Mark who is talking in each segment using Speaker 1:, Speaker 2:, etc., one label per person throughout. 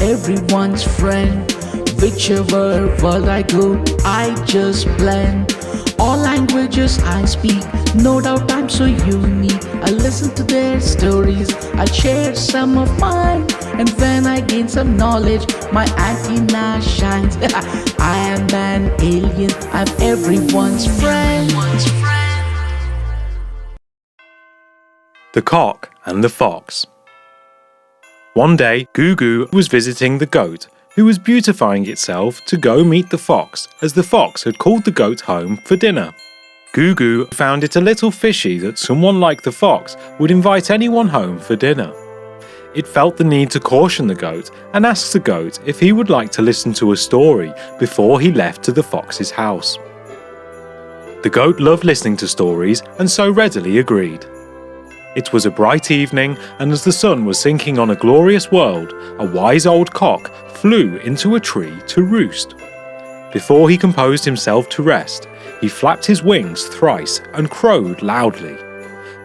Speaker 1: everyone's friend. Whichever world I go, I just blend. All languages I speak, no doubt I'm so unique. I listen to their stories, I share some of mine. And when I gain some knowledge, my antenna shines. I am an alien, I'm everyone's friend.
Speaker 2: The Cock and the Fox. One day, Gugu was visiting the goat, who was beautifying itself to go meet the fox, as the fox had called the goat home for dinner. Gugu found it a little fishy that someone like the fox would invite anyone home for dinner. It felt the need to caution the goat and asked the goat if he would like to listen to a story before he left to the fox's house. The goat loved listening to stories and so readily agreed. It was a bright evening, and as the sun was sinking on a glorious world, a wise old cock flew into a tree to roost. Before he composed himself to rest, he flapped his wings thrice and crowed loudly.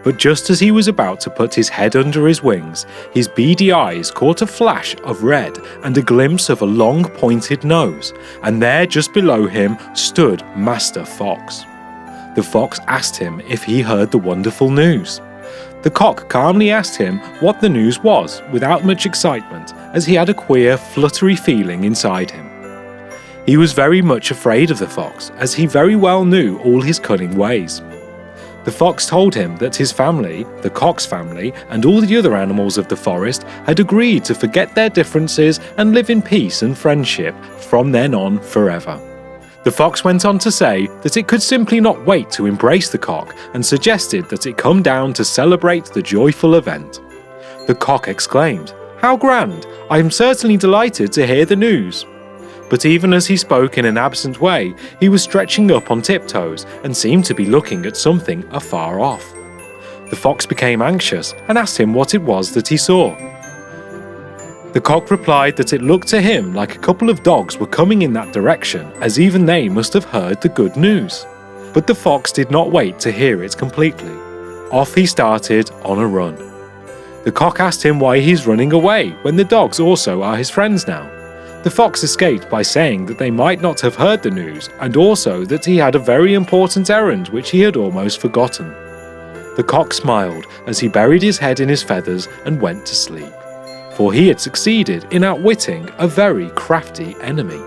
Speaker 2: But just as he was about to put his head under his wings, his beady eyes caught a flash of red and a glimpse of a long pointed nose, and there just below him stood Master Fox. The fox asked him if he heard the wonderful news. The cock calmly asked him what the news was without much excitement, as he had a queer, fluttery feeling inside him. He was very much afraid of the fox, as he very well knew all his cunning ways. The fox told him that his family, the cock's family, and all the other animals of the forest had agreed to forget their differences and live in peace and friendship from then on forever. The fox went on to say that it could simply not wait to embrace the cock and suggested that it come down to celebrate the joyful event. The cock exclaimed, "How grand! I am certainly delighted to hear the news." But even as he spoke in an absent way, he was stretching up on tiptoes and seemed to be looking at something afar off. The fox became anxious and asked him what it was that he saw. The cock replied that it looked to him like a couple of dogs were coming in that direction, as even they must have heard the good news. But the fox did not wait to hear it completely. Off he started on a run. The cock asked him why he's running away when the dogs also are his friends now. The fox escaped by saying that they might not have heard the news, and also that he had a very important errand which he had almost forgotten. The cock smiled as he buried his head in his feathers and went to sleep, for he had succeeded in outwitting a very crafty enemy.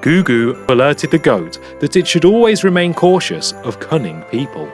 Speaker 2: Gugu alerted the goat that it should always remain cautious of cunning people.